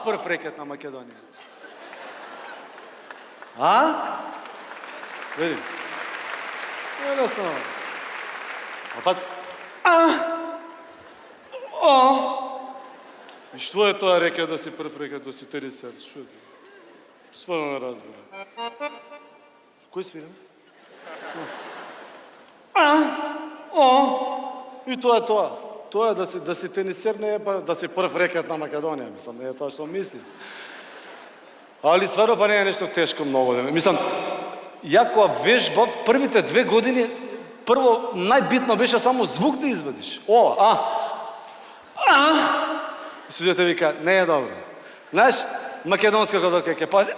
прв рекет на Македонија? Види. Jednostavno. Pa, и што е тоа река да си прв река да си тенисер? Што е тоа? Стварно не разбирам. Кој свираме? И тоа е тоа. Тоа е да си тенисер, не е па да си прв рекет на Македонија. Мислам, не е тоа што мислим. Али стварно па не е нешто тешко многу. Мислам, ја кога вежбав првите 2 години, прво најбитно беше само звук да извадиш. И судијата вика, не е добро. Знаеш, македонска кога ќе пази.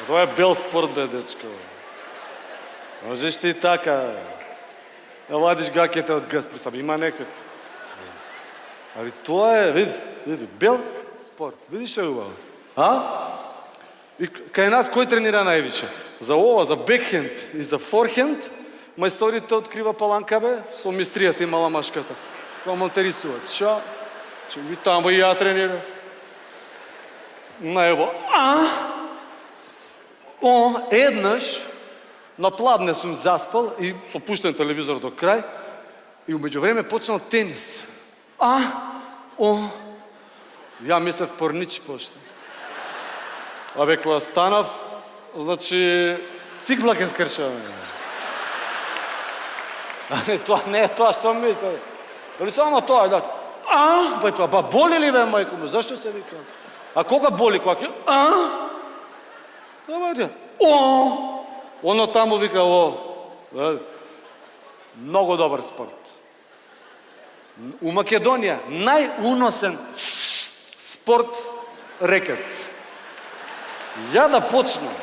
Тоа е бел спорт, бе, дечко. Можеш ти така. Да вадиш гаките од гъс, мислам, има некој. Али тоа е, види, бел спорт. Видиш што е убаво? И кај нас кој тренира највише? За ова, за бекхенд и за форхенд, мајсторите открива Паланка, бе, со мистријата имала машката. Кога ме интересува. Ча? И таму и ја тренирав. Најубаво. Еднаш, на пладне сум заспал и со пуштен телевизор до крај и умеѓу време почнал тенис. Ја мислев порничи пошто. Абе, кога станав, значи, цикла ке скршав. Не е тоа што мислев. Дали само тоа, да. Ба боли ли, бе, мајко му? Зашто се вика? А кога боли? Кога ке? Оно таму вика, многу добар спорт. У Македонија најуносен спорт рекет. Ја да почнам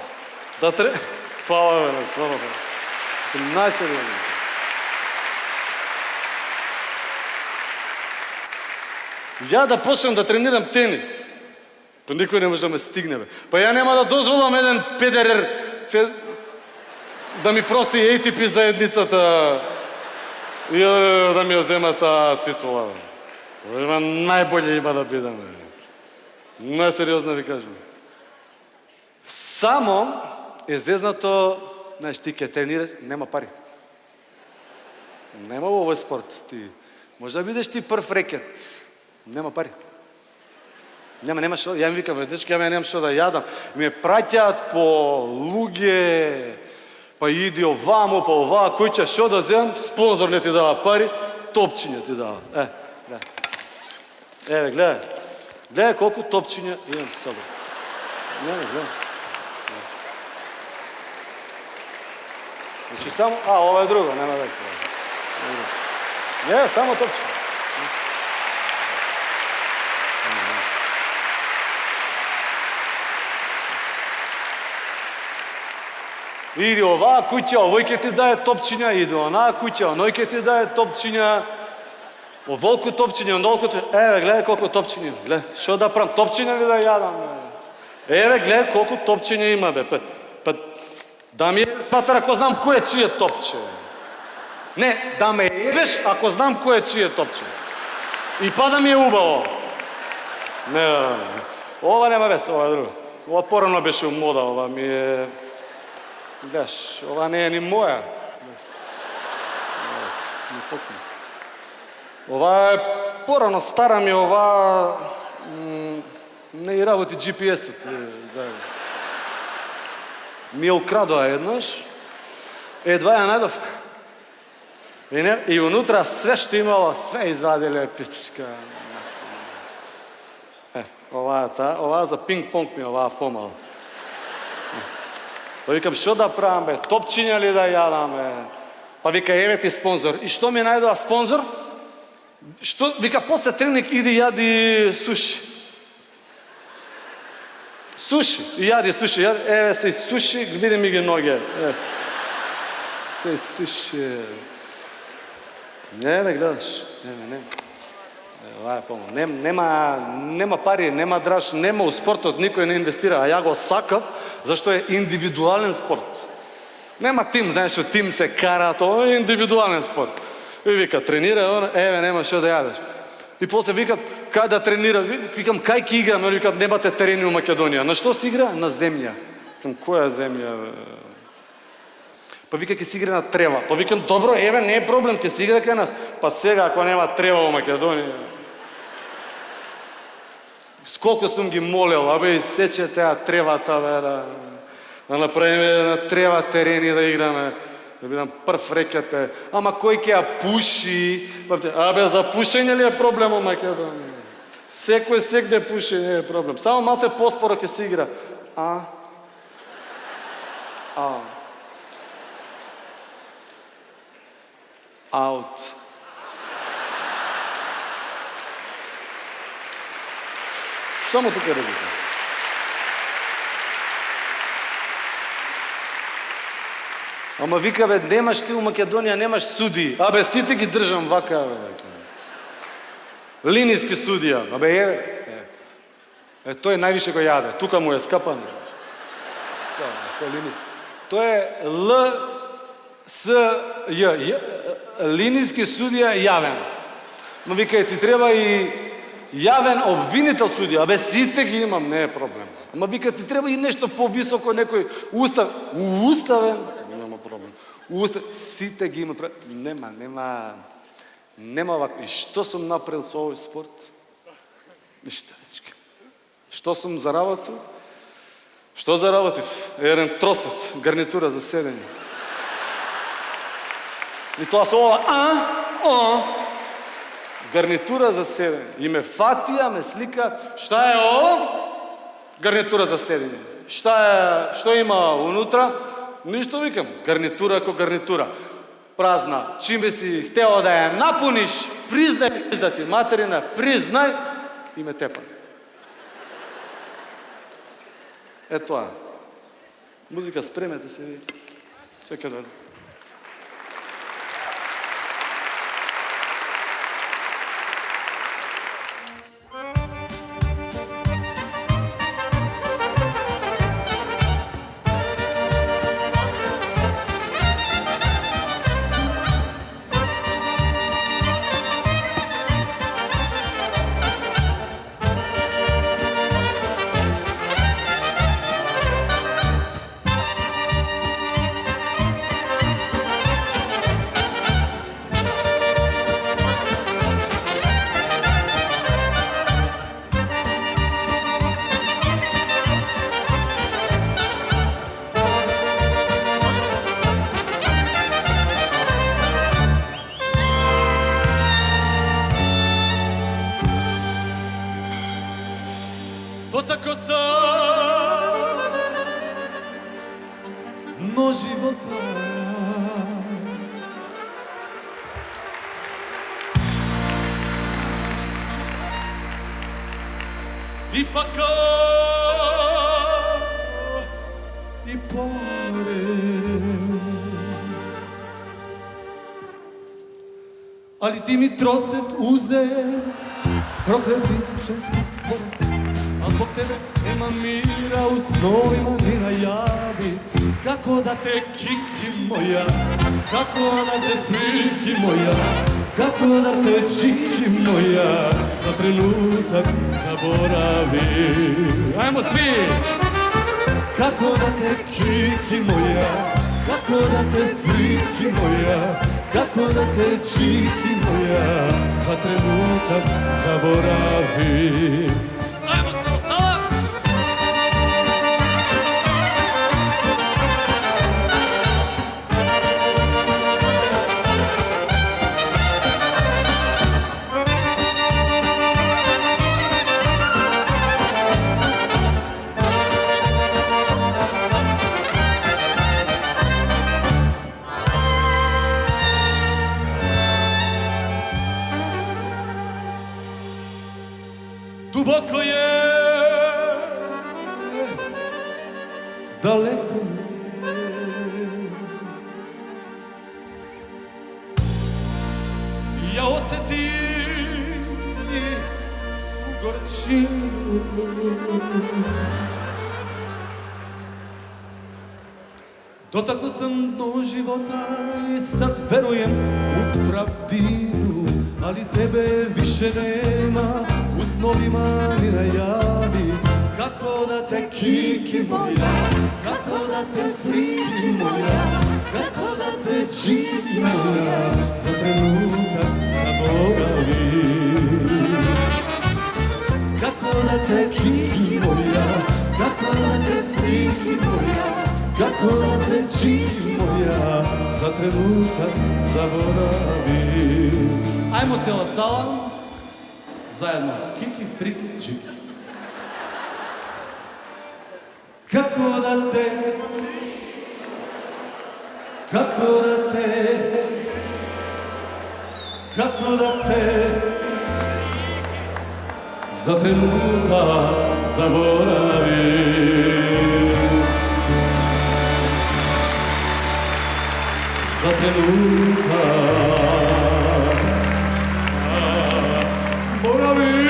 да Фала, бе, фала, бе. Сум најсериозен. Ја да почнам да тренирам тенис. Па никој не може да ме стигне, бе. Па ја нема да дозволам еден Федерер да ми прости ATP заедницата и да ми ја зема таа титула. Има најбоље има да бидам. Најсериозно ви кажам. Само е зезнато, знаеш, ти ке тренираш, нема пари. Нема во овој спорт. Ти може да бидеш ти прв рекет. Нема пари. Нема што. Ја ми викам, дечки, ја немам што да јадам. Ме праќаат по луѓе, па иди овамо, па оваа, кој ќе што да земам, спонзор не ти дава пари, топчиња ти дава. Гледај. Еве, гледај. Гледај колку топчиња имам со собой. Гледај. Значи само, ова е друго, нема да се. Не, само топчиња. Иди оваа куќа, овој ке ти дае топчиња, иди онаа куќа, оној ке ти дае топчиња, оволку топчиња, онолку топчиња. Еве, гледај колку топчиња, гледај, што да правам, топчиња ли да јадам? Еве, гледај колку топчиња има, бе, па, да ми ебеш патар ако знам кој е чие топче. Не, да ме ебеш ако знам кој е чие топче. И па да ми е убаво. Не, ова нема вес, ова е друго. Ова порано беше у мода, ова ми е... Гледаш, ова не е ни моја. Ова е порано, стара ми ова... Не и работи GPS-от. Ми ја украдоа еднаш, едва ја најдов. И унутра све што имало, све извадиле питичка. Ова за пинг-понг ми, ова помало. Па викам, што да правам, бе? Топчиња ли да јадам, бе? Па вика, еве ти спонзор. И што ми најдоа спонзор? Што, вика, после тренинг иди јади суши. Суши, јади суши, еве се суши, види ми ги ноге. Се суши. Не, бе, гледаш. Не. Ова е помал. Нема пари, нема драж, нема у спортот, никој не инвестира, а ја го сакав, зашто е индивидуален спорт. Нема тим, знаеш, од тим се кара, тоа е индивидуален спорт. И вика, тренира, еве, нема што да јадеш. И после викат, кај да тренира, викам, кај ќе играме? Викат, немате терени у Македонија. На што се игра? На земја. Викам, која земја? Па вика, ќе се игра на трева. Па викам, добро, еве, не е проблем, ќе се игра кај нас. Па сега, ако нема трева у Македонија. Сколку сум ги молел, абе, изсече теа тревата, бе, да направиме на трева терени да играме. Да бидам прв рекет, ама кој ќе ја пуши? Абе, за пушење ли е проблем у Македонија? Секој сегде пуши, не е проблем. Само малце поспоро ќе се игра. Аут. Само тука разлика. Ама вика, бе, немаш ти у Македонија, немаш суди. Абе, сите ги држам вака, бе. Линиски судија. Абе, тој највише го јаде. Тука му е скапан. Тој е линиски. Тој е ЛСЈ. Линиски судија јавен. Но вика, ти треба и јавен обвинител судија. Абе, сите ги имам, не е проблем. Ама вика, ти треба и нешто повисоко, некој уставен. Проблем. Сите ги има, нема вако. И што сум направил со овој спорт? Ништа, дечки. Што сум заработил? Што заработив? Еден тросет, гарнитура за седење. И тоа со ова, гарнитура за седење. И ме фатија, ме слика, шта е ово? Гарнитура за седење. Што има унутра? Ништо, викам, гарнитура ко гарнитура. Празна. Чиме си хтео да ја напуниш, признај да ти материна, признај и ме тепа. Е тоа. Музика, спремете се ви. Чекай да. Tako no života ipak i pored, ali ti mi troset uze, prokleti ženski stvor. A zbog tebe nema mira u snovima ni na javi. Kako da te kiki moja, kako da te friki moja, kako da te čiki moja za trenutak zaboravi. Ajmo svi! Kako da te kiki moja, kako da te friki moja, kako da te čiki moja za trenutak zaboravi. Duboko je, daleko je, ja osetim svu gorčinu. Dotakao sam dno života i sad verujem u pravdinu, ali tebe više nema, u snovima ni najavi. Kako da te kiki moja, kako da te friki moja, kako da te čiki moja, za trenutak zaboravim. Kako da te kiki moja, kako da te friki moja, kako da te čiki moja, za trenutak zaboravim. Ajmo cijela sala, zajedno, kiki, friki, čiki. Kako da te, kako da te, kako da te, za trenutak zaboravim. Za trenutak zaboravim.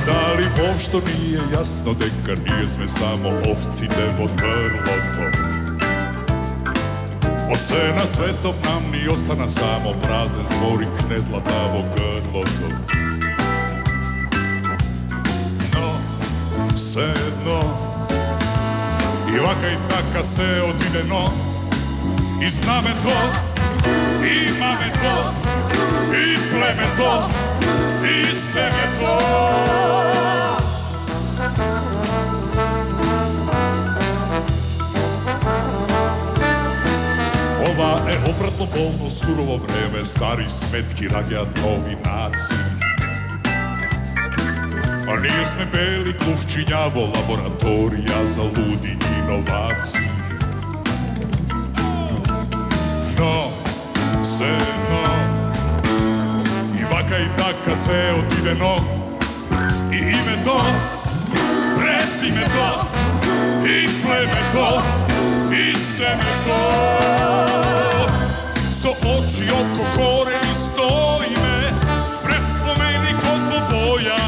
Da li vam što nije jasno deka nije sme samo ovci devo grloto? Osena svetov nam ni ostana samo prazen zvorik nedlatavo grloto. No, sedno, i vaka i taka se odide no, i zna me to, ima me to, i pleme to, i seme to. Ova opratno bolno surovo vreme, stari smetki ragija novi naci. A nije sme beli gluvčinjavo, laboratorija za ludi inovaci. No, se no, i vaka i taka se otide no, i ime to, prezime to, i pleme to, i seme to. So oči oko koreni stojime, pred spomenik od dvoboja,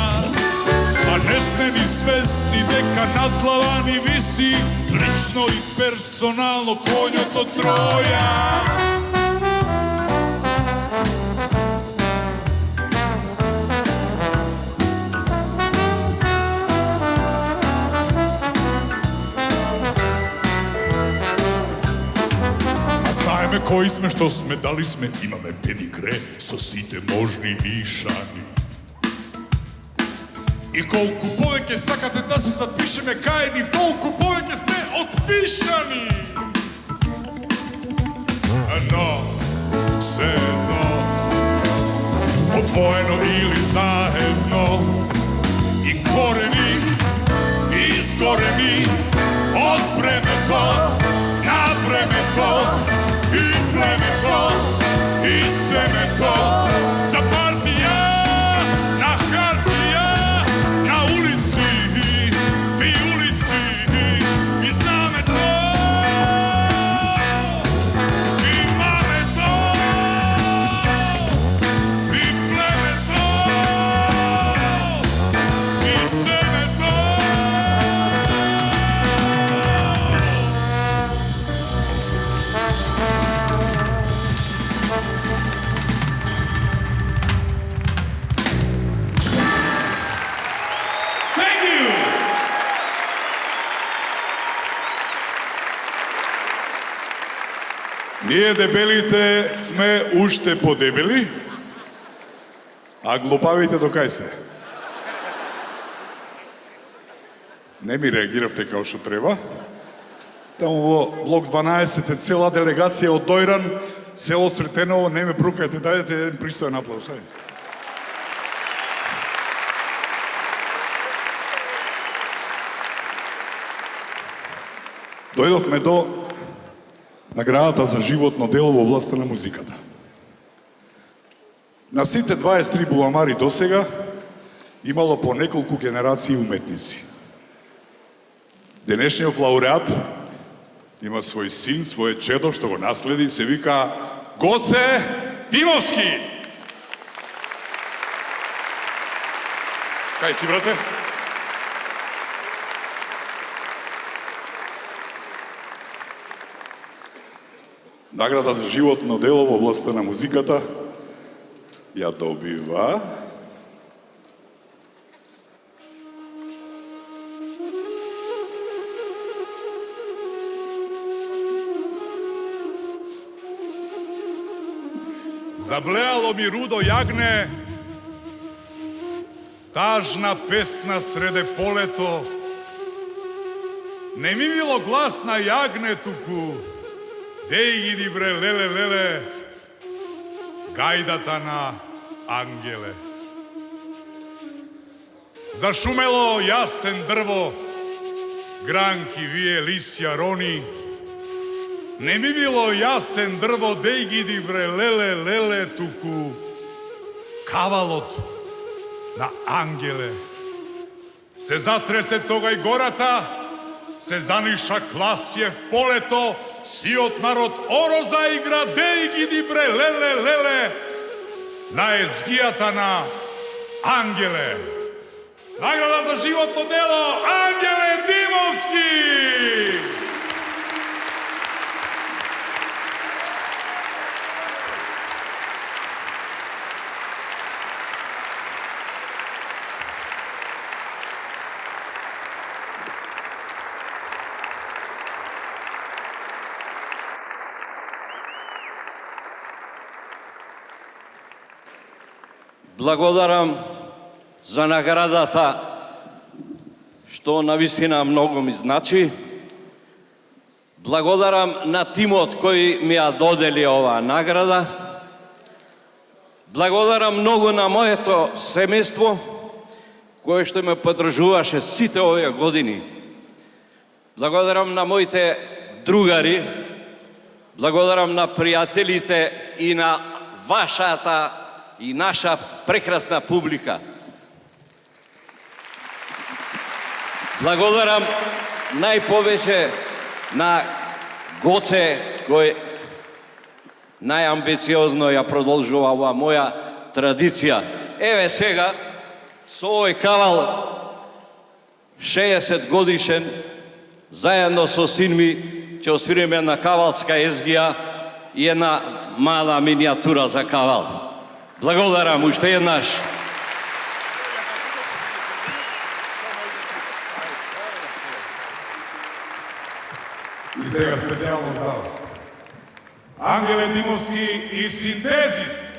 a ne sme ni svesni deka nad glavani visi, lično i personalno konjo to Troja. Koji sme, što sme, da li sme, imame pedigre, sosite možni nišani. I kolku poveke sakate da se zapišeme kajeni, tolku poveke sme otpišani. No, se no, odvojeno ili zajedno, i koreni, i izgoreni, od bremeto, na bremeto, i plemeto, i semeto, za partija, na hartija, na ulici, vi ulici, i zname to, i mame to, i plemeto, i semeto. Ние дебелите сме уште подебели, а глупавите до кај се? Не ми реагиравте као што треба. Таму во блок 12 е цела делегација од Дојран, село Сретеново, не ме брукајте, дајте еден пристоен аплауз. Дојдовме до наградата за животно дело во областта на музиката. На сите 23 буламари досега имало по неколку генерации уметници. Денешниот лауреат има свој син, своје чедо што го наследи, се вика Гоце Димовски. Кај си, брате? Награда за животно дело во областта на музиката ја добива Заблеало ми рудо јагне, тажна песна среде полето, не ми било глас на јагнетуку, деј иди бре леле леле, гајдата на ангеле. Зашумело јасен дрво, гранки вие лисја рони, не ми било јасен дрво, деј иди бре леле леле, туку кавалот на ангеле. Се затресе тогај гората, се заниша класје в полето, сиот народ оро заигра, деј гиди бре леле леле, на езгијата на ангеле. Награда за животно дело Ангеле Димовски! Благодарам за наградата, што навистина многу ми значи. Благодарам на тимот кој ми ја додели оваа награда. Благодарам многу на моето семејство, кое што ме поддржуваше сите овие години. Благодарам на моите другари, благодарам на пријателите и на вашата и наша прекрасна публика. Благодарам најповеќе на Гоце, кој најамбициозно ја продолжува оваа моја традиција. Еве сега, со овој кавал 60 годишен, заедно со син ми, ќе освириме една кавалска езгија и една мала минијатура за кавал. Благодарам уште еднаш. И сега специјално за вас. Ангеле Димовски и Синтезис.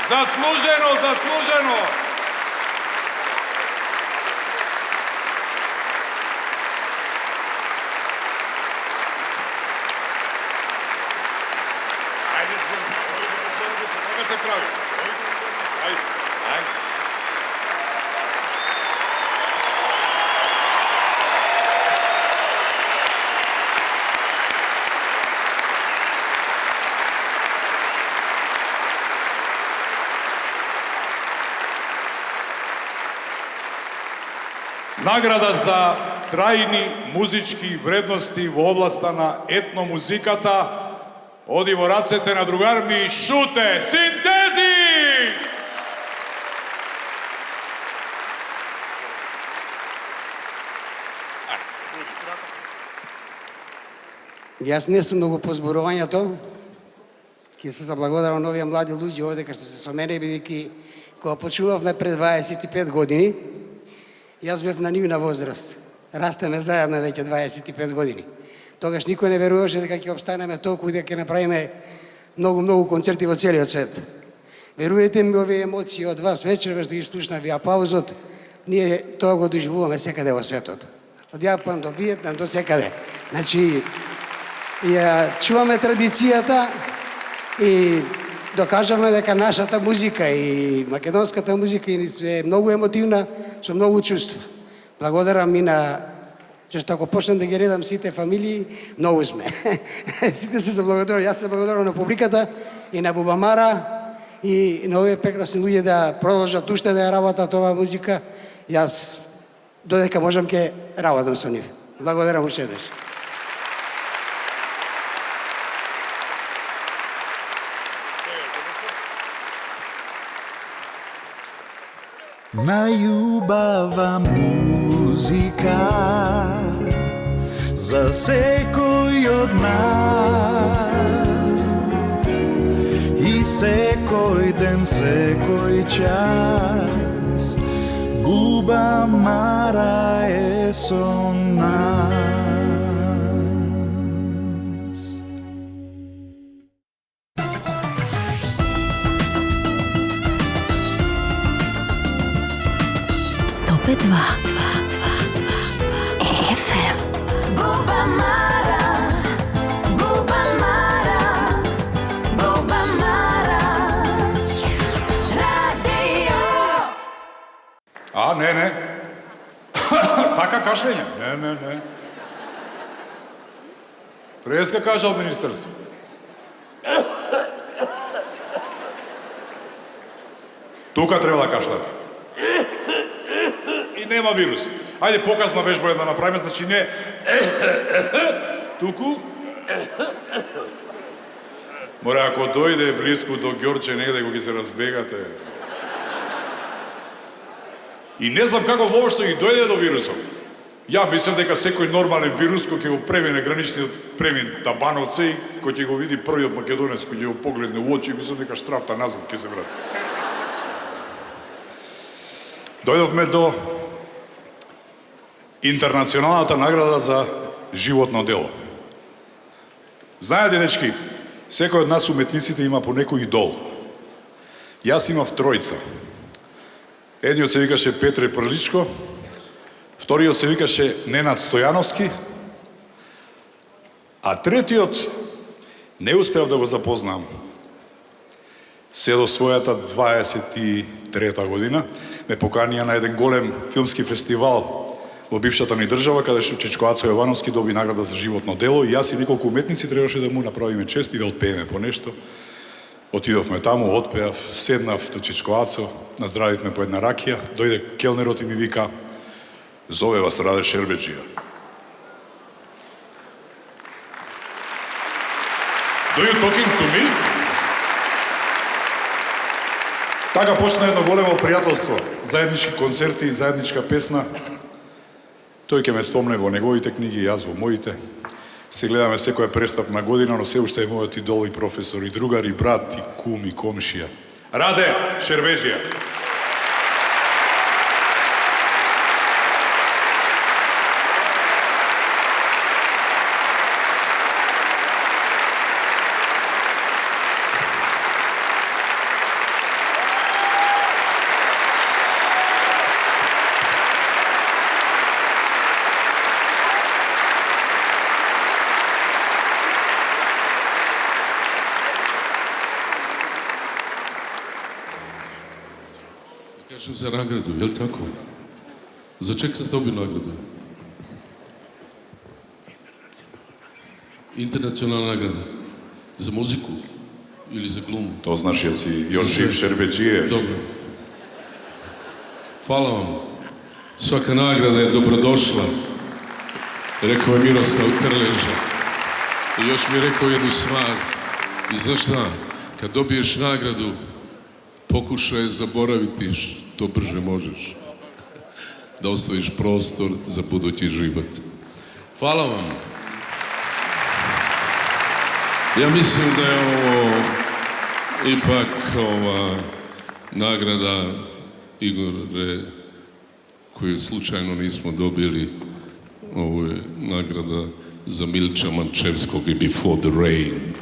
Заслужено, заслужено! Ајде, така се прави. Ајде, ајде. Награда за трајни музички вредности во областа на етномузиката оди во рацете на другар ми Шуте Синтезис! Јас не сум многу по зборувањето. Ќе се заблагодарам на овие млади луѓе овде кај што се со мене, бидејќи кога почнувавме пред 25 години, јас бев на нивна возраст. Растеме заедно веќе 25 години. Тогаш никој не веруваше дека ќе обстанеме толку и дека ќе направиме многу концерти во целиот свет. Веруете ми, овие емоции од вас вечерва што ги слушнав и аплаузот, ние тоа го доживуваме секаде во светот. Од Јапан до Виетнам до секаде. Значи, ја чуваме традицијата и докажаме дека нашата музика и македонската музика е многу емотивна, со многу чувства. Благодарам и на, зашто ако почнем да ги редам сите фамилии, многу сме. Сите се заблагодарам, јас се благодарам на публиката и на Бубамара и на овие прекрасни луѓе да продолжат уште да ја работат оваа музика. Јас додека можам ќе работам со нив. Благодарам уште еднаш. Најубава музика за секој од нас и секој ден, секој час Бубамара е со нас. Б2 FM. Бубамара, Бубамара, Бубамара, радио. А, не. Така кашлење? Не. Преска кажа од министерство. Тука треба да кашлате. И нема вирус. Ајде показна вежба да направиме, значи не туку. Мора ако дојде близко до Ѓорче негде го ги се разбегате. И не знам како воопшто ги дојде до вирусов. Ја мислам дека секој нормален вирус кој ќе го премине граничниот премин Табановце и кој ќе го види првиот македонец кој ќе го погледне у очи, мислам дека штрафта назад ќе се врати. Дојдовме до интернационалната награда за животно дело. Знаете, дечки, секој од нас уметниците има по некој идол. Јас имав тројца. Едниот се викаше Петре Прличко, вториот се викаше Ненад Стојановски, а третиот не успеав да го запознам се до својата 23-та година. Ме поканија на еден голем филмски фестивал во бившата ни држава, каде што Чичко Ацо Јовановски доби награда за животно дело и јас и неколку уметници требаше да му направиме чест и да отпееме по нешто. Отидовме таму, отпеав, седнав до Чичко Ацо, наздравивме по една ракија, дојде келнерот и ми вика: "Зове вас Раде Шербеджија." Do you talking to me? Така почна едно големо пријателство, заеднички концерти, заедничка песна. Тој ќе ме спомне во неговите книги, јас во моите. Се гледаме секоја престапна година, но се уште е мојот идол и професор, и другар, и брат, и кум, и комшија. Раде Шербеджија. Došao za nagradu, je li tako? Za čeg sam dobio nagradu? Internacionalna nagrada. Za muziku ili za glumu? To znaš jer si Josip Šerbedžijev. Dobro. Hvala vam. Svaka nagrada je dobrodošla. Rekao je Miroslav Krleža. I još mi je rekao jednu stvar. I znaš šta? Kad dobiješ nagradu, pokušaj zaboraviti što brže možeš. Da ostaviš prostor za budući život. Hvala vam. Ja mislim da je ovo ipak ova nagrada, Igore, koju slučajno nismo dobili. Ovo je nagrada za Milča Mančevskog i Before the Rain.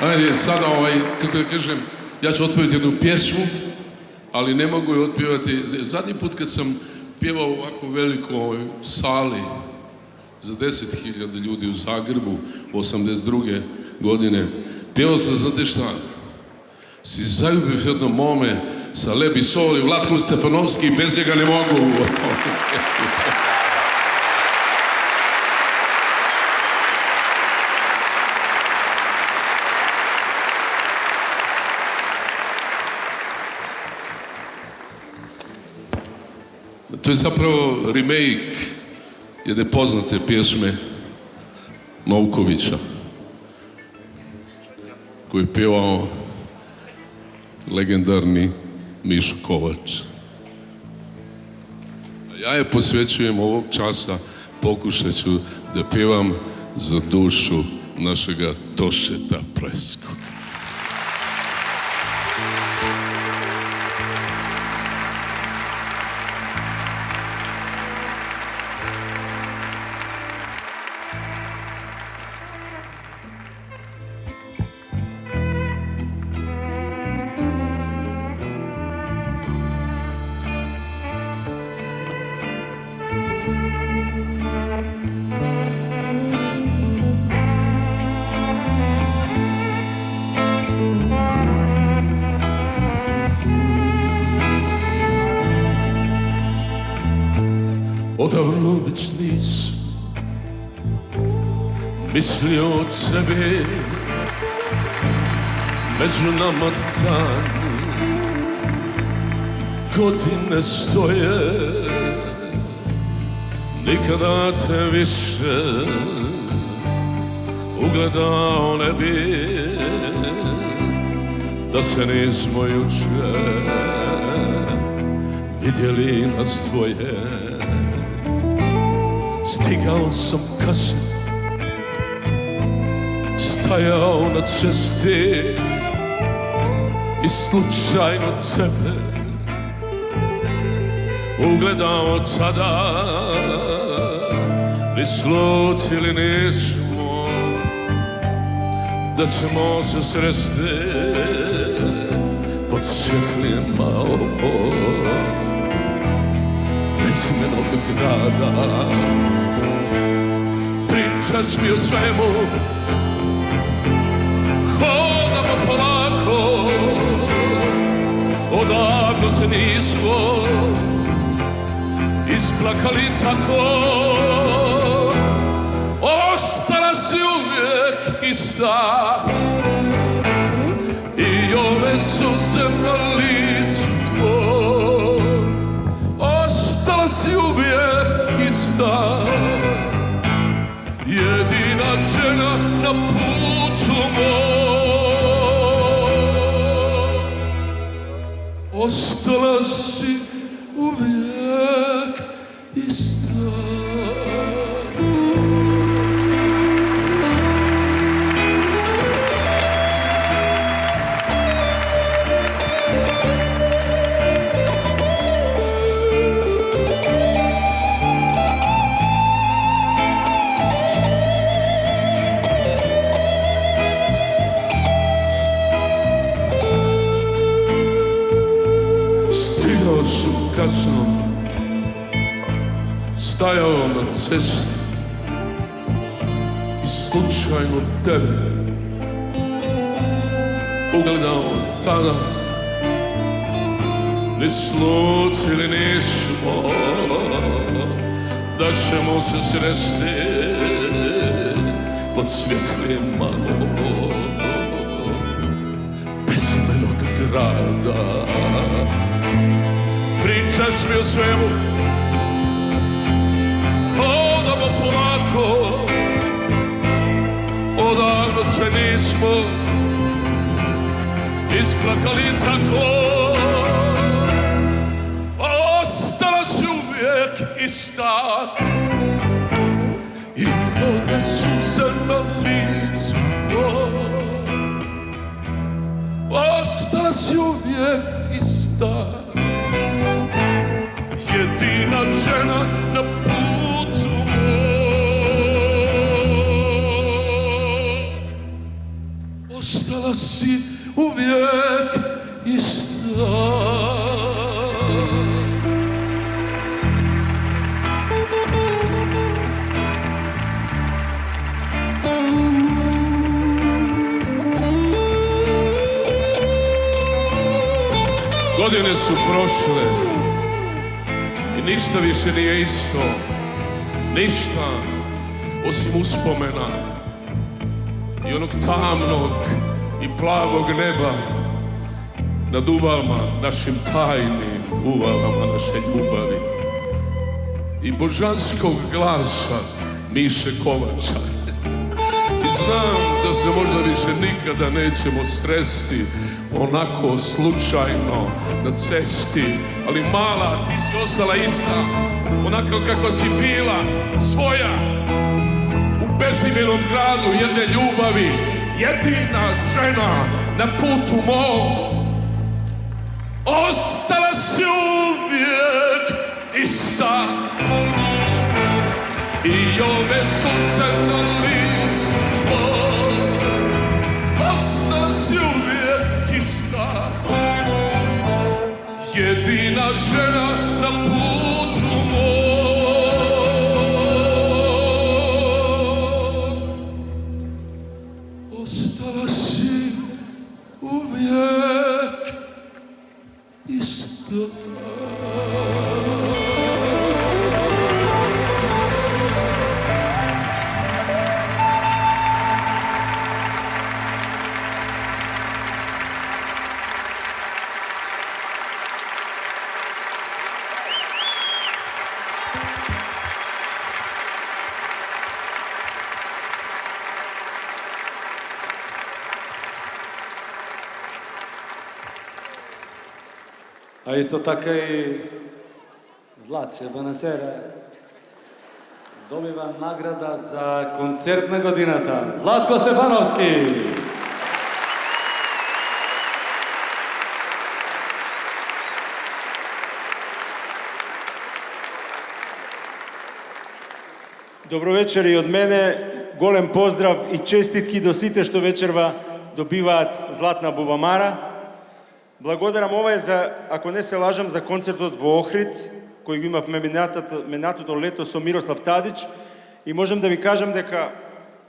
Ajde, sada kako da kažem, ja ću otpevati jednu pjesmu, ali ne mogu je otpevati. Zadnji put kad sam pjevao u ovako velikoj sali za 10.000 ljudi u Zagrebu 82. godine, pjevao sam, znate šta, si zaljubiv jedno mome sa Lebi Sol i Vlatkom Stefanovski i bez njega ne mogu. To je zapravo remake jedne poznate pjesme Novkovića koji je pjevao legendarni Mišo Kovač. A ja je posvećujem ovog časa, pokušat ću da pjevam za dušu našega Tošeta Preskog. Odavno već nisam mislio od sebe, među nama dani godine stoje, nikada te više ugledao ne bi, da se nismo juče vidjeli nas dvoje. Stigao sam kasno, stajao na cesti i slučajno tebe ugledao tada, ni slutili nismo da ćemo se sresti pod svjetlima bezmenog grada. Pričaš mi o svemu, hodamo polako, odavno se nismo isplakali tako. Ostala si uvijek ista i ove suze na licu tvoj. Ostala si uvijek ista, jedina žena na putu moj. Ostala si uvijek ista. Stigao sam kasno, stajao na cesti i slučajno tebe ugledao tada, ni slučili nismo da ćemo se sresti pod svjetlijima bezmenog grada. Pričaš mi o svemu, hodamo polako, odavno se nismo isplakali tako. Ostala si uvijek ista i ove suze na licu. Ostala si uvijek ista, jedina žena na putu mom. Ostala si uvijek ista. Godine su prošle i ništa više nije isto, ništa osim uspomena i onog tamnog i plavog neba nad uvalama, našim tajnim uvalama naše ljubavi i božanskog glasa Miše Kovača. I znam da se možda više nikada nećemo sresti onako slučajno na cesti, ali mala, ti si ostala ista, onako kako si bila, svoja, u bezimenom gradu jedne ljubavi, jedina žena na putu mom. Ostala si uvijek ista i ove suze na licu tvoj. Ostala si uvijek ista, jedina žena na putu mom. Ostala si uvijek ista. A isto tako i Vlače Banasera dobiva nagrada za koncertna godinata. Vlatko Stefanovski. Добро вечер и од мене, голем поздрав и честитки до сите што вечерва добиваат Златна бубамара. Благодарам, ова е за, ако не се лажам, за концертот во Охрид, кој го имавме минатото лето со Мирослав Тадич. И можем да ви кажам дека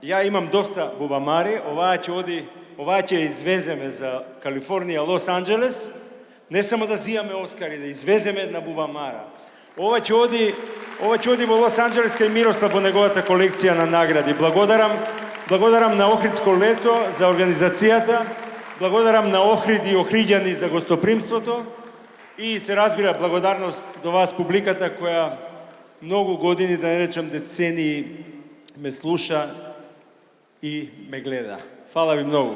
ја имам доста бубамари, оваа ќе извеземе за Калифорнија, Лос Анџелес, не само да зијаме Оскари, да извеземе една бубамара. Ова ќе оди во Лос Анџелес кај Мирослав во неговата колекција на награди. Благодарам на Охридско лето за организацијата, благодарам на Охрид и охриѓани за гостопримството и се разбира благодарност до вас публиката која многу години, да не речам децении, ме слуша и ме гледа. Фала ви многу.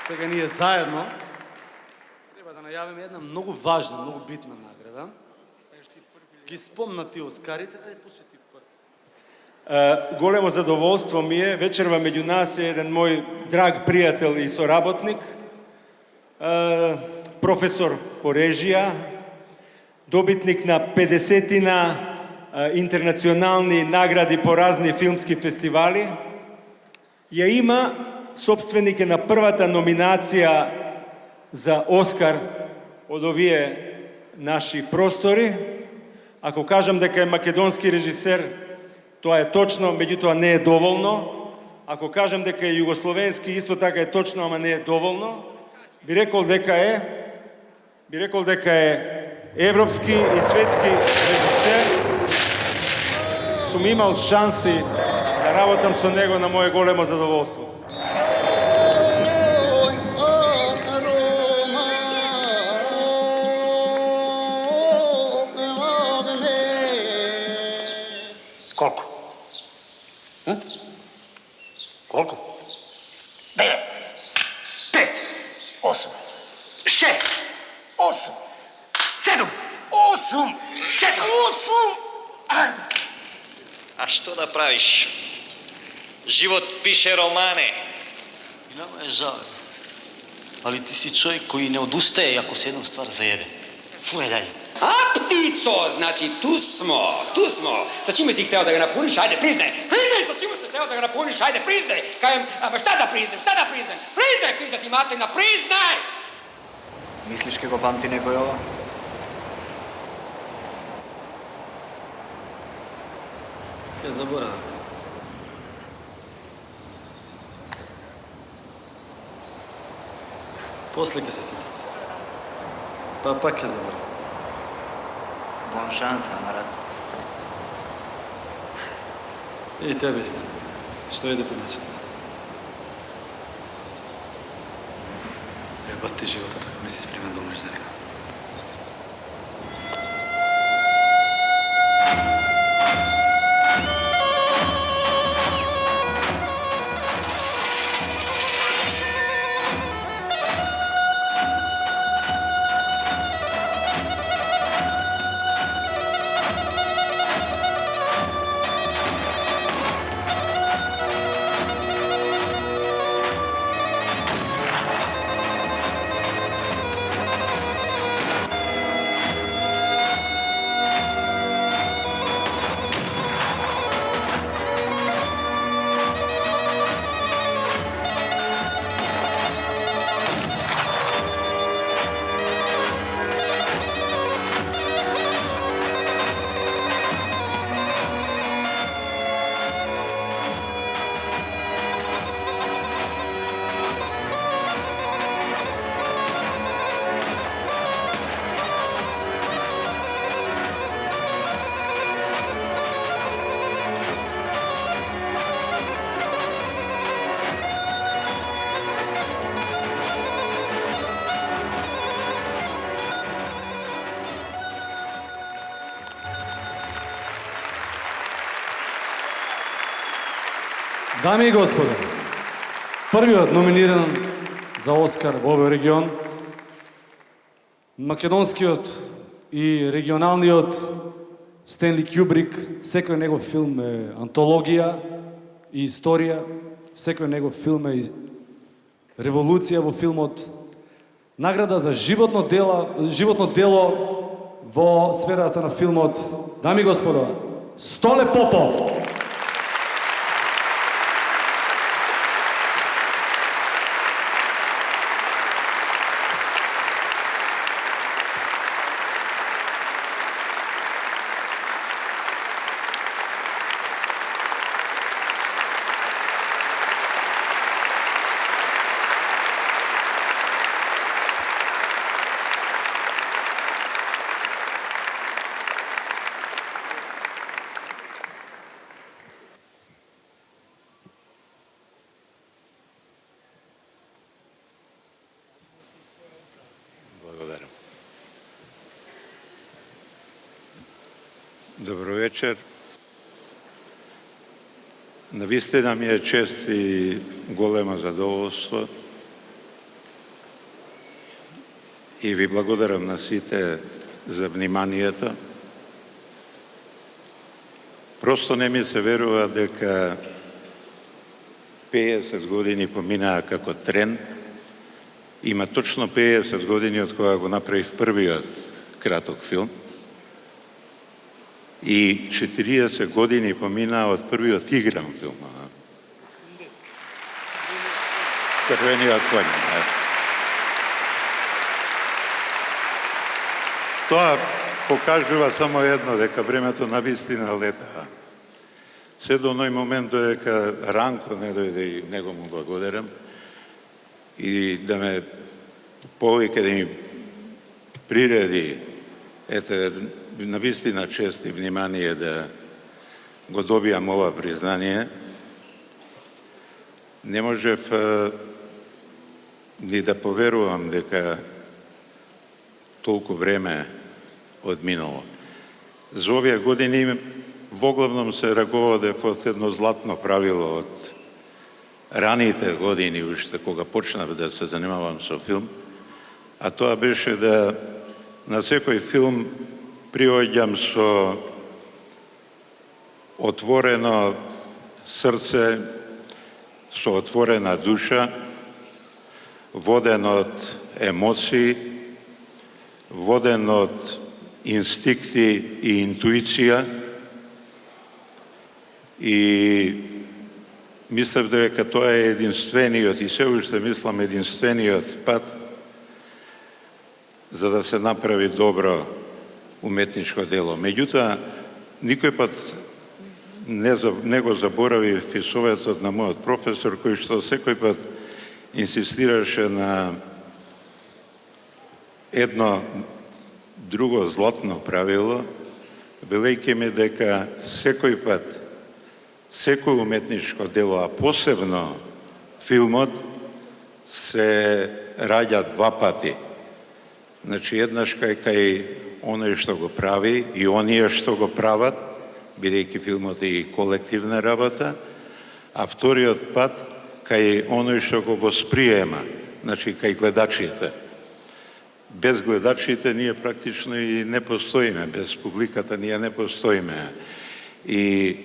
Сега ние заедно треба да најавиме една многу важна, многу битна награда. Ги спомна ти Оскарите, ајде почни ти прв. Големо задоволство ми е, вечерва меѓу нас е еден мој драг пријател и соработник, професор по режија, добитник на 50-тина интернационални награди по разни филмски фестивали. Ја има, собственик е на првата номинација за Оскар од овие наши простори. Ако кажам дека е македонски режисер, тоа е точно, меѓутоа не е доволно. Ако кажам дека е југословенски, исто така е точно, ама не е доволно. Би рекол дека е европски и светски режисер. Сум имал шанси да работам со него на моje големо задоволство. Колко? Колко? 9, 5, 8, 6, 8, 7, 8, 7, 8. Айде. А що да правиш? Живот пише романе. Няма е жал. Ali ti si čovjek koji ne odustaje ako se jednom stvar zajebe. Fuj, dalje. A, ptico, znači tu smo. Sa čime si hteo da ga napuniš? Ajde, priznaj. Priznaj sa čime si hteo da ga napuniš? Ajde, priznaj. Kajem, šta da priznaj? Priznaj, ti materina, priznaj! Misliš kako pamti neko je ovo? Ja zaboravim. После ќе се сетите. Па пак ќе забравите. Бон шанс, камарат. И тебе исто. Што идете значи? Еба ти животот, ако не си спремен да умреш за него. Дами и господа, првиот номиниран за Оскар во овој регион, македонскиот и регионалниот Стенли Кјубрик, секој негов филм е антологија и историја, секој негов филм е револуција во филмот, награда за животно дело во сферата на филмот. Дами и господа, Столе Попов. Dobro večer. Навистина ми е чест и големо задоволство. И ви благодарам на сите за вниманието. Просто не ми се верува дека 50 години поминаа како тренд. Има точно 50 години од кога го направив првиот краток филм. И 40 години поминаа од првиот игран филм. Крвениот конј. Тоа покажува само едно, дека времето навистина лета. Се до оној момент додека Ранко не дојде и него му благодарам и да ме повеќе да ми приреди навистина чест и внимание да го добијам ова признание. Не можев ни да поверувам дека толку време одминало. За овие години воглавном се раководев од едно златно правило од раните години, уште кога почнав да се занимавам со филм, а тоа беше да на секој филм приоѓам со отворено срце, со отворена душа, воден од емоции, воден од инстинкти и интуиција, и мислев дека тоа е единствениот и се уште мислам единствениот пат за да се направи добро уметничко дело. Меѓутоа, никој пат не го заборавив и советот на мојот професор, кој што секој пат инсистираше на едно друго златно правило, велејќи ми дека секој пат, секој уметничко дело, а посебно филмот, се раѓа два пати. Значи, еднаш кај оној што го прави и оние што го прават, бидејќи филмот е и колективна работа, а вториот пат кај оној што го восприема, значи кај гледачите. Без гледачите ние практично и не постоиме, без публиката ние не постоиме. И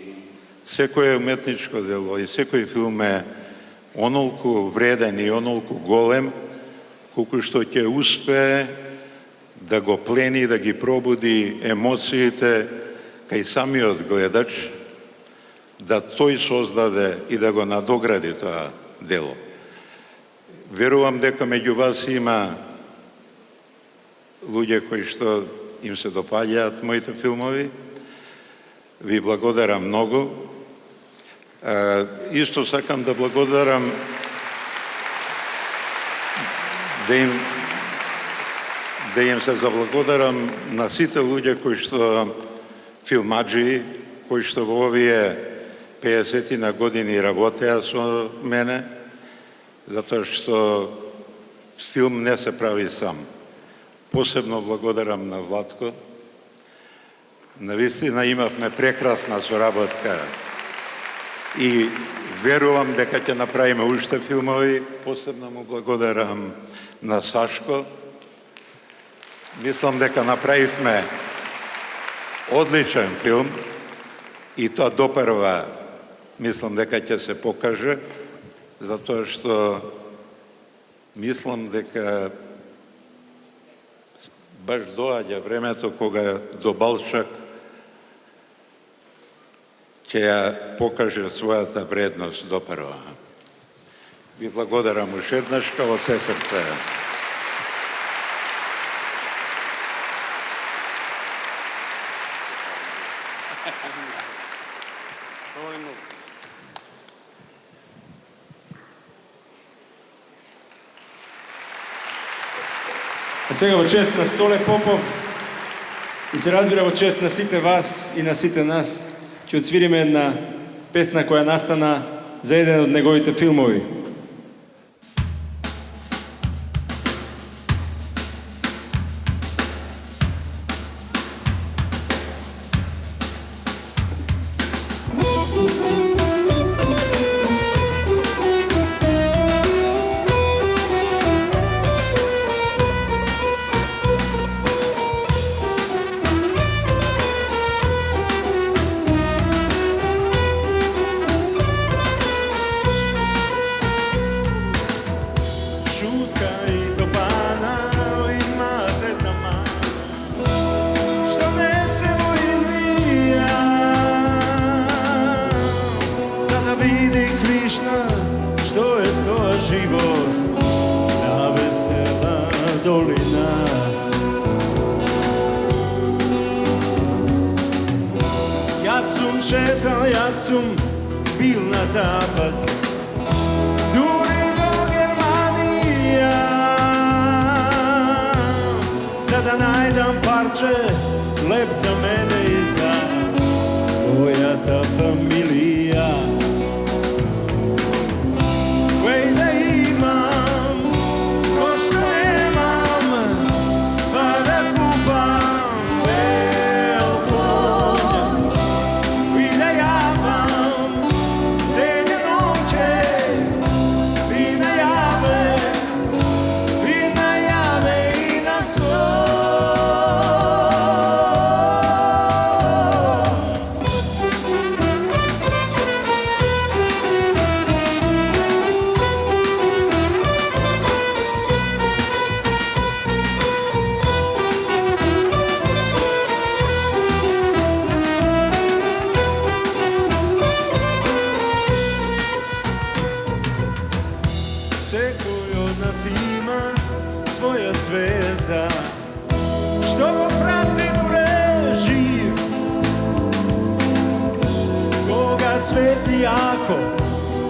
секој уметничко дело и секој филм е онолку вреден и онолку голем, колку што ќе успее да го плени, да ги пробуди емоциите кај самиот гледач, да тој создаде и да го надогради тоа дело. Верувам дека меѓу вас има луѓе кои што им се допаѓаат моите филмови. Ви благодарам многу. Исто сакам да благодарам да им се заблагодарам на сите луѓе кои што филмаджи, кои што во овие 50 на години работеа со мене, затоа што филм не се прави сам. Посебно благодарам на Владко. Навистина имавме прекрасна соработка и верувам дека ќе направиме уште филмови. Посебно му благодарам на Сашко. Мислам дека направивме одличен филм и тоа допрва мислам дека ќе се покаже, затоа што мислам дека баш доаѓа времето кога до Балшак ќе ја покаже својата вредност допрва. Ви благодарам уште еднаш од се срце. А сега во чест на Столе Попов и се разбира во чест на сите вас и на сите нас ќе отсвириме една песна која настана за еден од неговите филмови. šetao, ja sam bil na zapad, duri do Germanija, za da najdam parče lep za mene i za moja ta familija. Wej da imam, ko što nemam, pa da kupam beo konja i da javam denje noće i najave i na sol. Svekoj od nas ima svoja zvezda, što ga prati dobre živ, koga sveti jako,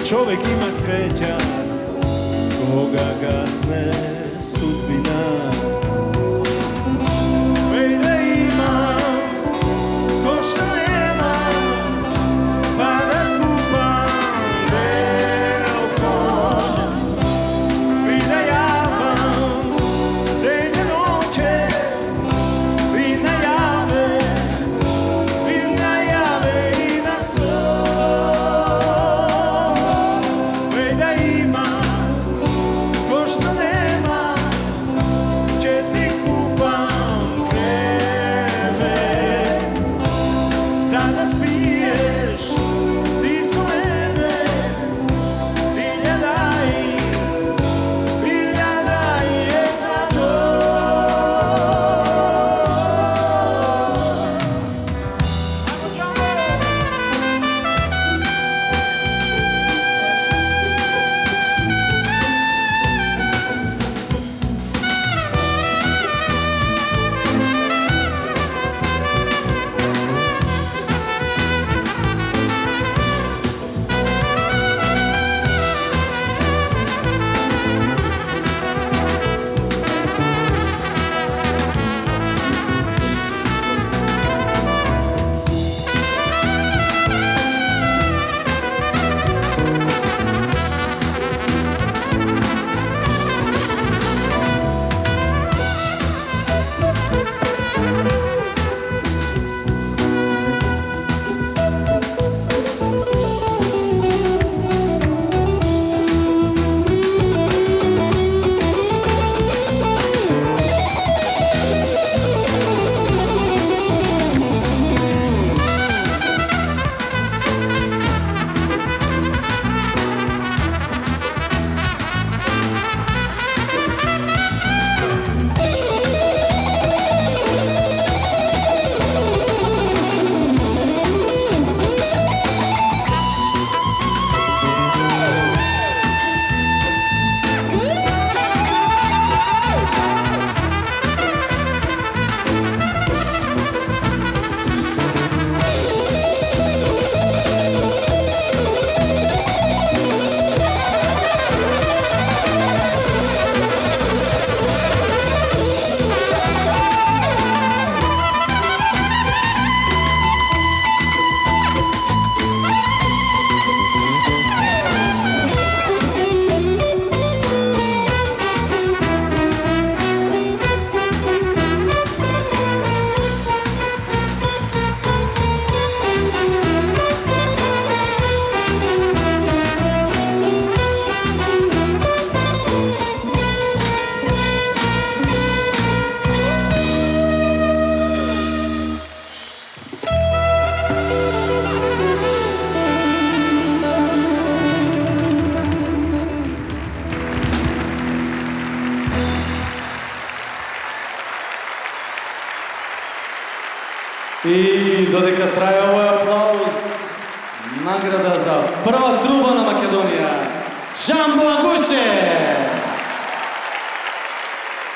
čovjek ima sreća, koga gasne sudbina. Ej da imam, ko što nemam, pa da kupam beo konja i da javam denje noće i najave i na sol. Ej da imam, ko što nemam, će ti kupam kreme. Sada spiješ, ti su mene, hiljada i jedna noć. И додека трае овој аплауз, награда за прва труба на Македонија, Джамбо Агуше!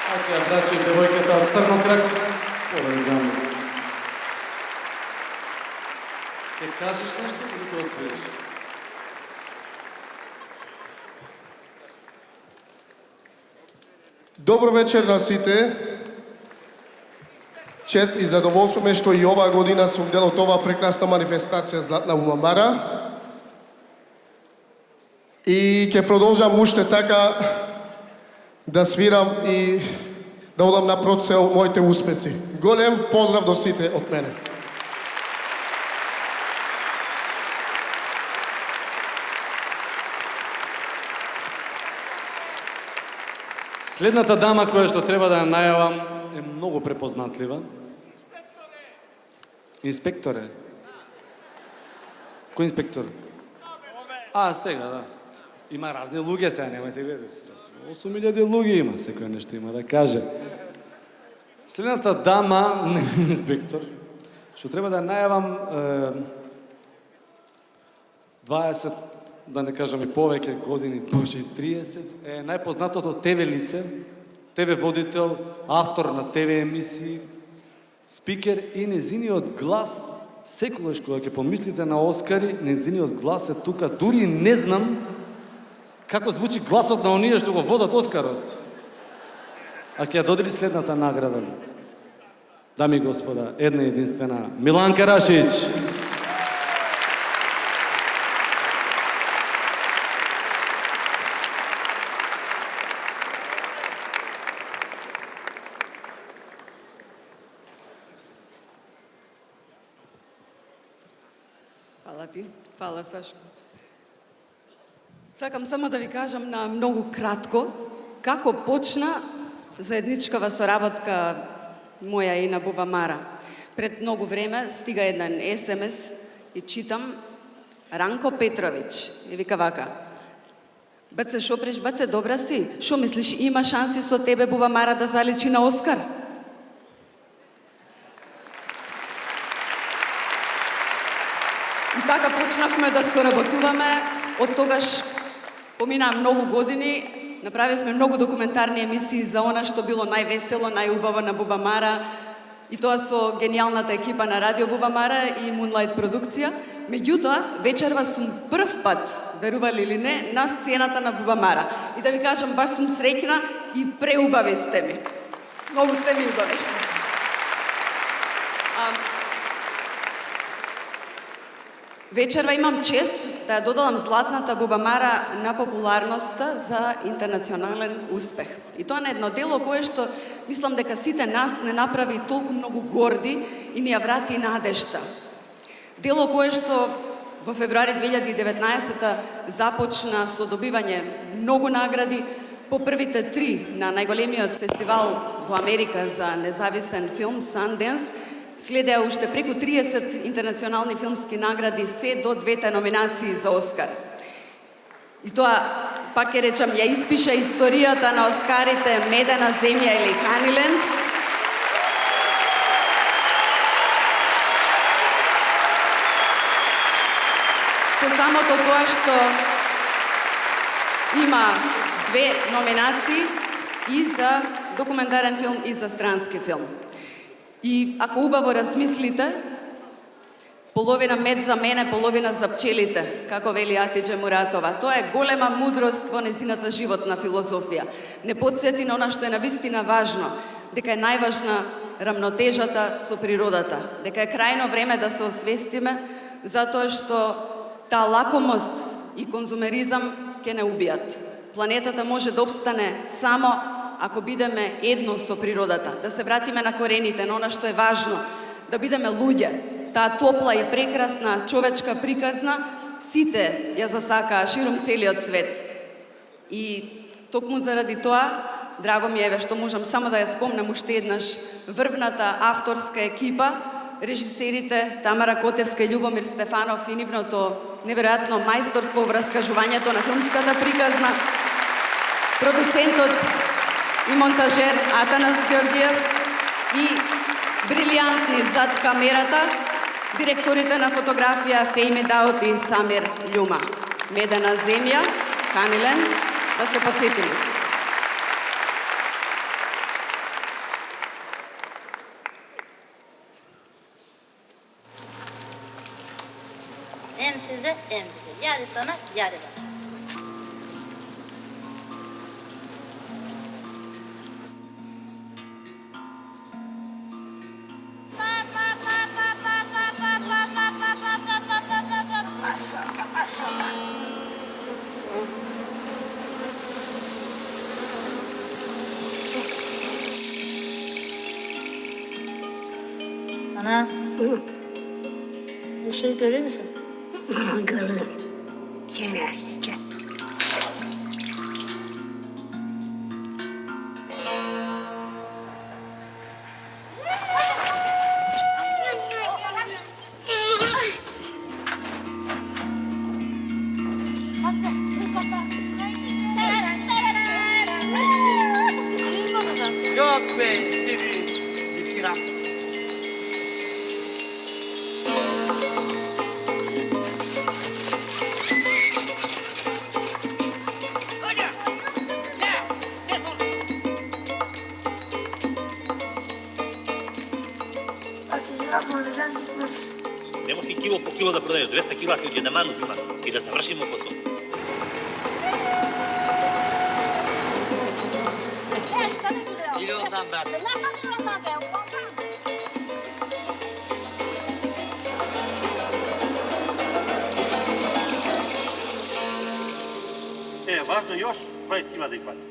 Така, брачи и девојката од Црно крак, Джамбо. Ке кажеш нещо или да отсвириш? Добро вечер на сите. Чест и задоволство ме што и оваа година сум дел од оваа прекрасна манифестација Златна Бубамара. И ќе продолжам уште така да свирам и да одам на процел моите успеси. Голем поздрав до сите од мене. Следната дама која што треба да ја најавам е многу препознатлива. Инспекторе. Кој инспектор? Сега, да. Има разни луѓе сега, немајте гледате. 8000 луѓе има, секој нешто има да каже. Следната дама, не инспектор, што треба да најавам 20, да не кажам и повеќе години, може и 30, е најпознатото ТВ лице, ТВ водител, автор на ТВ емисии, спикер и незиниот глас, секогаш кога ќе помислите на Оскари, незиниот глас е тука, дури не знам како звучи гласот на оние што го водат Оскарот. А ќе ја додели следната награда. Дами и господа, една единствена, Миланка Рашич. Фала ти. Фала, Сашко. Сакам само да ви кажам на многу кратко како почна заедничкава соработка моја и на Бубамара. Пред многу време стига еден СМС и читам Ранко Петрович и вика вака: Баце, шо преш, баце, добра си? Шо мислиш, има шанси со тебе Бубамара да заличи на Оскар? И така почнавме да соработуваме. Од тогаш поминаа многу години, направивме многу документарни емисии за она што било највесело, најубаво на Бубамара, и тоа со гениалната екипа на Радио Бубамара и Moonlight продукција. Меѓутоа, вечерва сум прв пат, верували или не, на сцената на Бубамара. И да ви кажам, баш сум среќна и преубави сте ми. Многу сте ми убави. Вечерва имам чест да ја додадам Златната Бубамара на популарноста за интернационален успех. И тоа на едно дело кое што мислам дека сите нас не направи толку многу горди и ни ја врати надежта. Дело кое што во февруари 2019 започна со добивање многу награди, по првите 3 на најголемиот фестивал во Америка за независен филм Sundance, следеа уште преку 30 интернационални филмски награди, се до 2 номинации за Оскар. И тоа, пак ќе речам, ја испиша историјата на Оскарите Медена земја или Ханиленд. Со самото тоа што има 2 номинации и за документарен филм и за странски филм. И ако убаво размислите, половина мед за мене, половина за пчелите, како вели Атидже Муратова. Тоа е голема мудрост во незината животна филозофија. Не подсети на она што е навистина важно, дека е најважна рамнотежата со природата, дека е крајно време да се освестиме, затоа што таа лакомост и конзумеризам ќе не убијат. Планетата може да обстане само ако бидеме едно со природата, да се вратиме на корените, на она што е важно, да бидеме луѓе. Таа топла и прекрасна човечка приказна, сите ја засакаа ширум целиот свет. И токму заради тоа, драго ми е што можам само да ја спомнам уште еднаш врвната авторска екипа, режисерите Тамара Котевска и Љубомир Стефанов и нивното неверојатно мајсторство во раскажувањето на филмската приказна, продуцентот и монтажер Атанас Георгиев и брилијантни зад камерата директорите на фотографија Фејми Даут и Самир Љума. Медена земја, Ханиленд, да се подсетиме. Јаде станак, јаде да. Ana. Bir şey görüyor musun? Görüyorum. Gel. Yok be, Firam. Нема си кило по кило да продаеш, 200 кила ти од једаман узима и да завршиме посол. Иде оттам, брат. Важно још 20 кила да извади.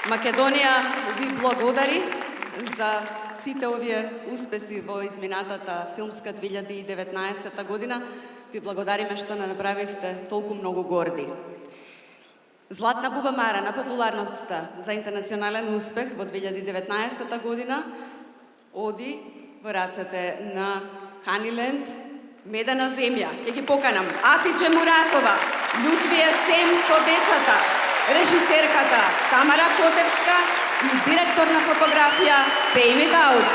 Македонија ви благодари за сите овие успеси во изминатата филмска 2019 година. Ви благодариме што не направивте толку многу горди. Златна бубамара на популарноста за интернационален успех во 2019 година оди во рацете на Ханиленд, Медена земја. Ќе ги поканам Атиџе Муратова, Лютвија Сем со децата, режисерката Тамара Котевска и директор на фотографија Пејми Дауд.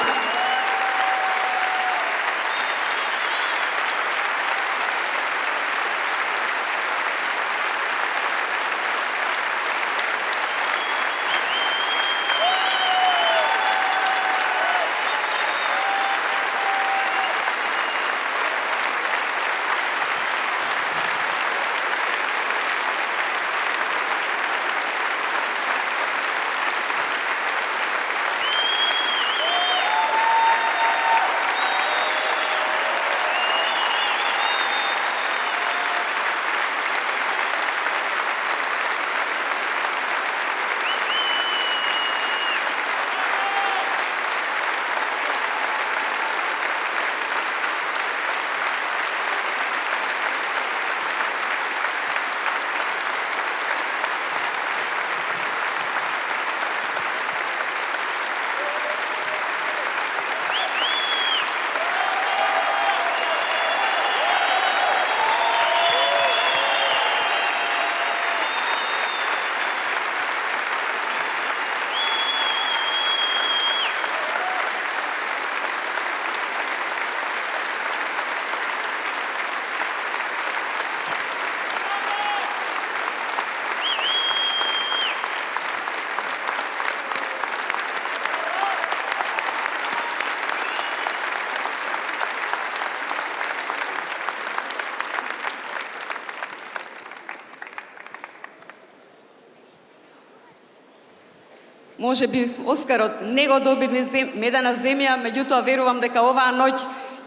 Може би Оскарот не го доби Медена земја, меѓутоа верувам дека оваа ноќ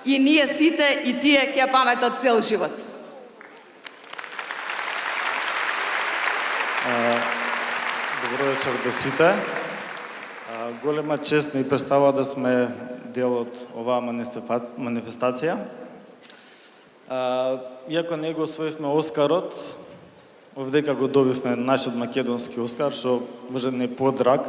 и ние сите и тие ќе ја паметат цел живот. Добро вечер до сите. Голема чест ми представа да сме дел од оваа манифестација. Иако не го освоивме Оскарот, овдека го добивме нашиот македонски Оскар, што може не подраг.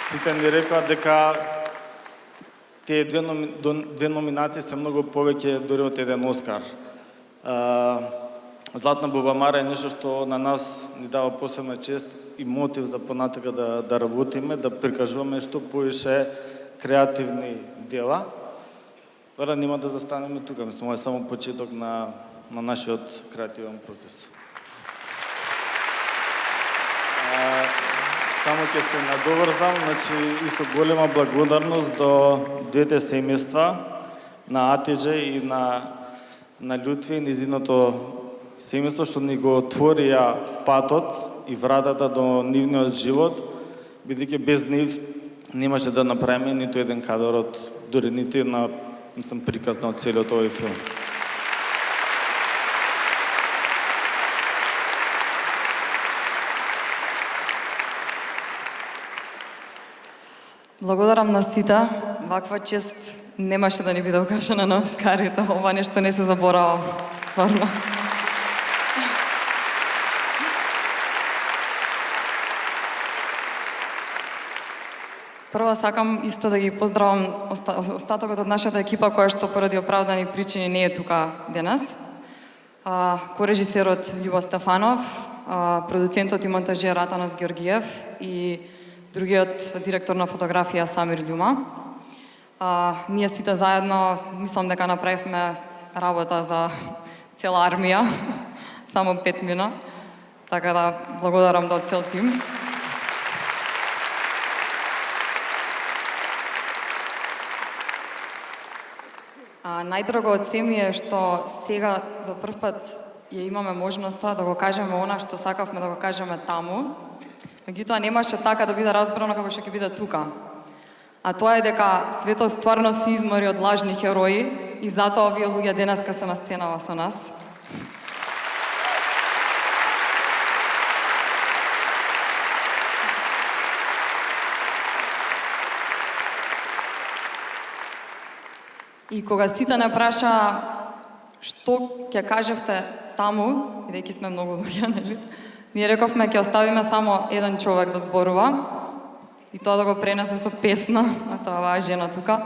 Сите ни рекоа дека тие две номинации се многу повеќе дури од еден Оскар. Златна Бубамара е нещо што на нас ни дава посебна чест и мотив за понатака да работиме, да прикажуваме што поише креативни дела. Вера нема да застанеме тука, мислам, е само почеток на нашиот креативен процес. Само ќе се надоврзам, значи исто голема благодарност до двете семејства, на Атидже и на Лютви, низиното семејство што ни го отворија патот и вратата до нивниот живот, бидејќи без нив немаше да направиме ниту еден кадр од дури нити на приказ на целиот овој филм. Благодарам на сите. Ваква чест немаше да ни биде окажана на Оскарите. Ова нешто не се заборава. Стварно. Прво сакам исто да ги поздравам остатокот од нашата екипа која што поради оправдани причини не е тука денес. Корежисерот Љубо Стефанов, продуцентот и монтажер Атанас Георгиев и другиот директор на фотографија Самир Љума. Ние сите заедно мислам дека направивме работа за цела армија, само 5 мина. Така да благодарам до цел тим. Најдраго од се ми е што сега за прв пат ја имаме можноста да го кажеме она што сакавме да го кажеме таму. Меѓутоа немаше така да биде разбрано како што ќе биде тука. А тоа е дека светот стварно се измори од лажни херои и затоа овие луѓе денеска се на сценава со нас. И кога сите не праша што ќе кажевте таму, бидејќи сме многу луѓе, нели? Ние рековме ќе оставиме само еден човек да зборува и тоа да го пренесе со песна, а тоа оваа жена тука.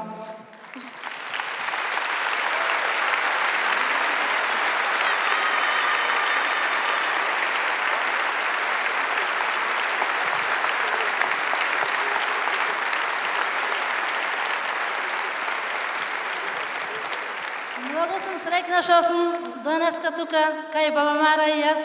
Многу сум среќна што сум денеска тука кај баба Мара и јас.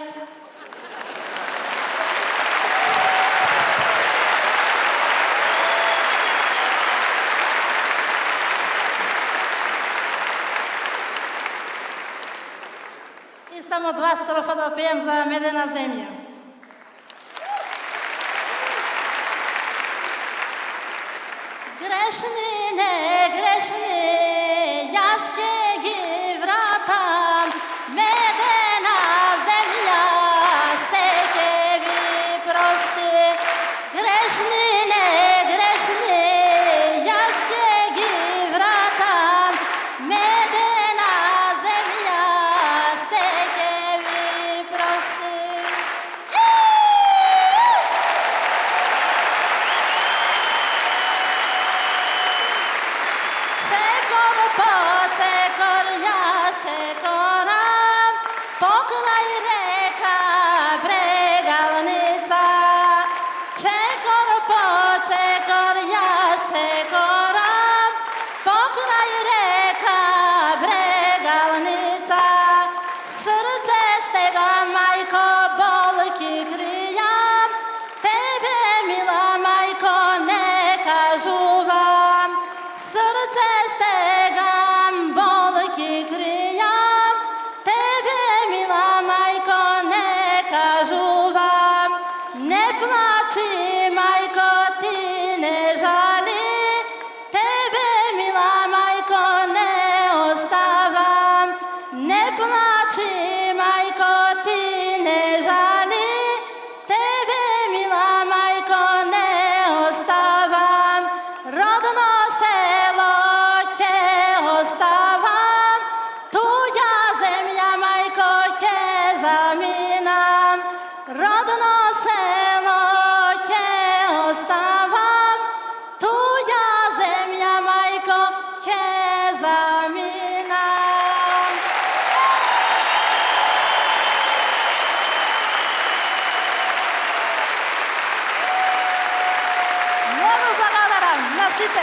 И само 2 строфа да пеем за медена земја. Грешни, не грешни, јас ке ги вратам, медена земја се ке ви прости. Грешни, не грешни, јас ке ги вратам, медена земја се ке ви прости. Ще сите.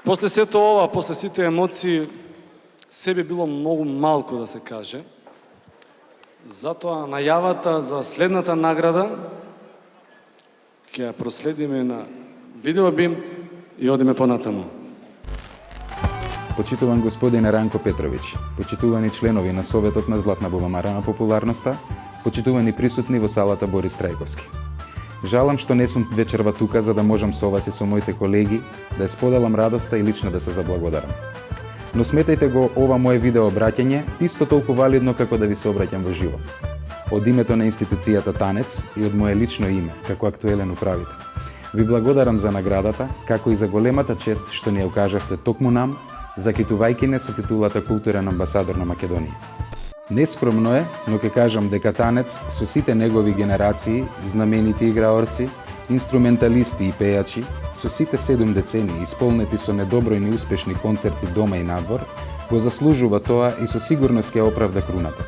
После сето ова, после сите емоции, себе било многу малку да се каже. Затоа најавата за следната награда ќе ја проследиме на видеобим и одиме понатаму. Почитуван господин Ранко Петрович, почитувани членови на Советот на Златна бубамара на популярноста, почитувани присутни во салата Борис Трајковски. Жалам што не сум вечерва тука за да можам со вас и со моите колеги да ја споделам радоста и лично да се заблагодарам. Но сметајте го ова мое видео обраќање исто толку валидно како да ви се обраќам во живо. Од името на институцијата Танец и од мое лично име, како актуелен управител. Ви благодарам за наградата, како и за големата чест што ни ја укажавте токму нам, закитувајќи не со титулата културен амбасадор на Македонија. Нескромно е, но ќе кажам дека Танец со сите негови генерации, знаменити играорци, инструменталисти и пејачи, со сите 7 децении исполнети со недобројни успешни концерти дома и надвор, го заслужува тоа и со сигурност ќе оправда круната.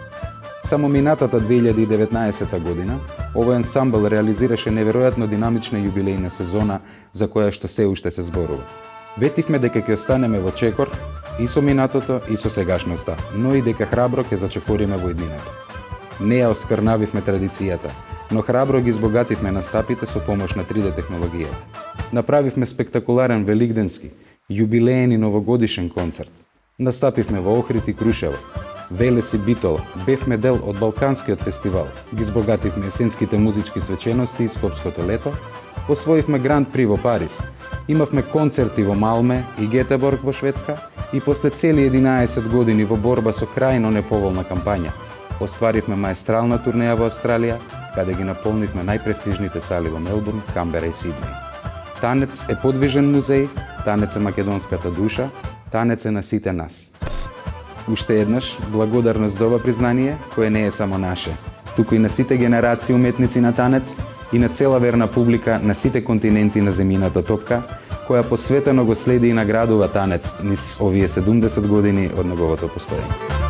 Само минатата 2019 година, овој ансамбл реализираше неверојатно динамична јубилејна сезона за која што се уште се зборува. Ветивме дека ќе останеме во чекор и со минатото и со сегашноста, но и дека храбро ќе зачекориме во иднината. Не ја осквернавивме традицијата, но храбро ги избогативме настапите со помош на 3D технологијата. Направивме спектакуларен великденски, јубилеен и новогодишен концерт. Настапивме во Охрид и Крушево, Велес и Битола, бевме дел од Балканскиот фестивал, ги избогативме есенските музички свечености и Скопското лето, освоивме Гранд При во Париз, имавме концерти во Малме и Гетеборг во Шведска и после цели 11 години во борба со крајно неповолна кампања, остваривме маестрална турнеја во Австралија, каде ги наполнивме најпрестижните сали во Мелбурн, Камбера и Сиднеј. Танец е подвижен музеј, танец е македонската душа, танец е на сите нас. Уште еднаш, благодарност за ова признание, кое не е само наше, туку и на сите генерации уметници на танец и на цела верна публика на сите континенти на земјината топка, која посветено го следи и наградува танец низ овие 70 години од неговото постоење.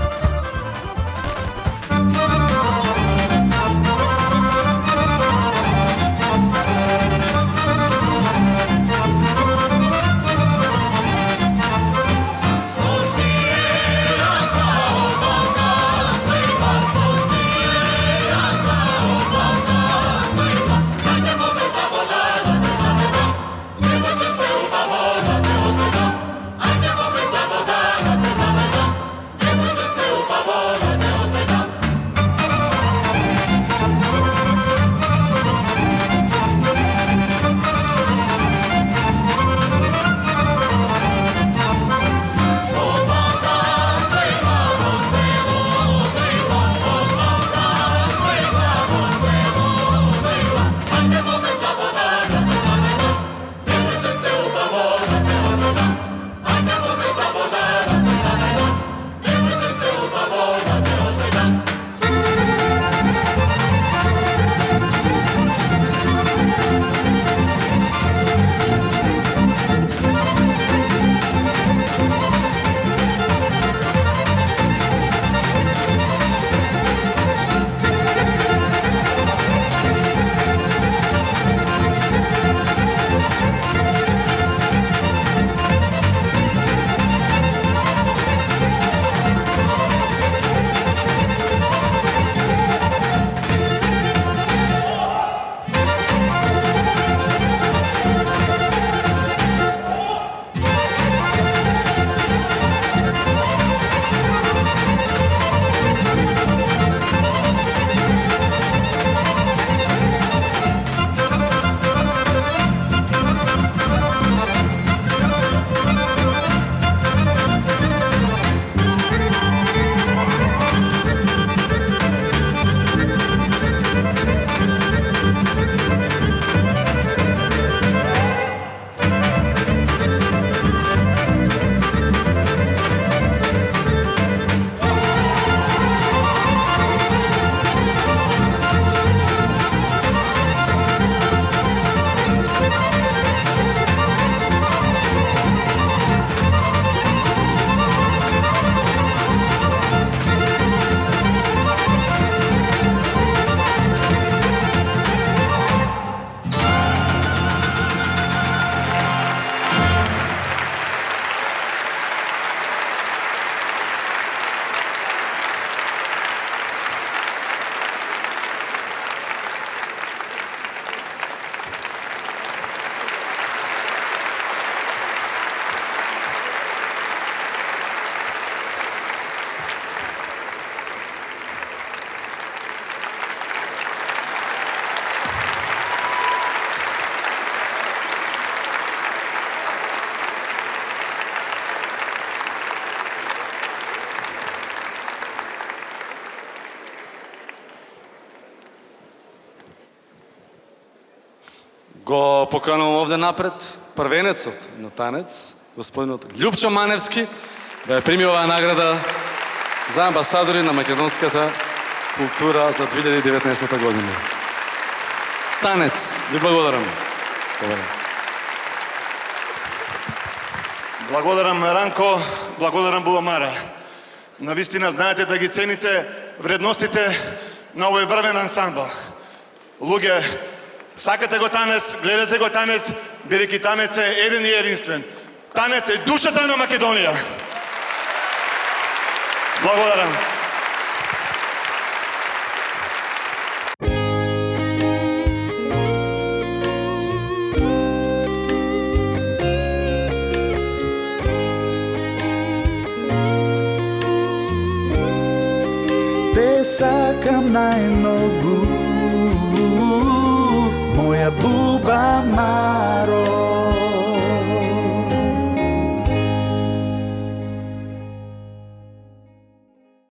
Devojčice го поканувам овде напред првенецот на танец, господинот Љупчо Маневски, да ја прими оваа награда за амбасадори на македонската култура за 2019 година. Танец, ви благодарам. Благодарам Ранко, благодарам Бубамара. Навистина знаете да ги цените вредностите на овој врвен ансамбл. Луѓе, сакате го танец, гледате го танец, бидејќи танец е еден и единствен. Танец е душата на Македонија. Благодарам. Те сакам најмногу, моја Бубамаро.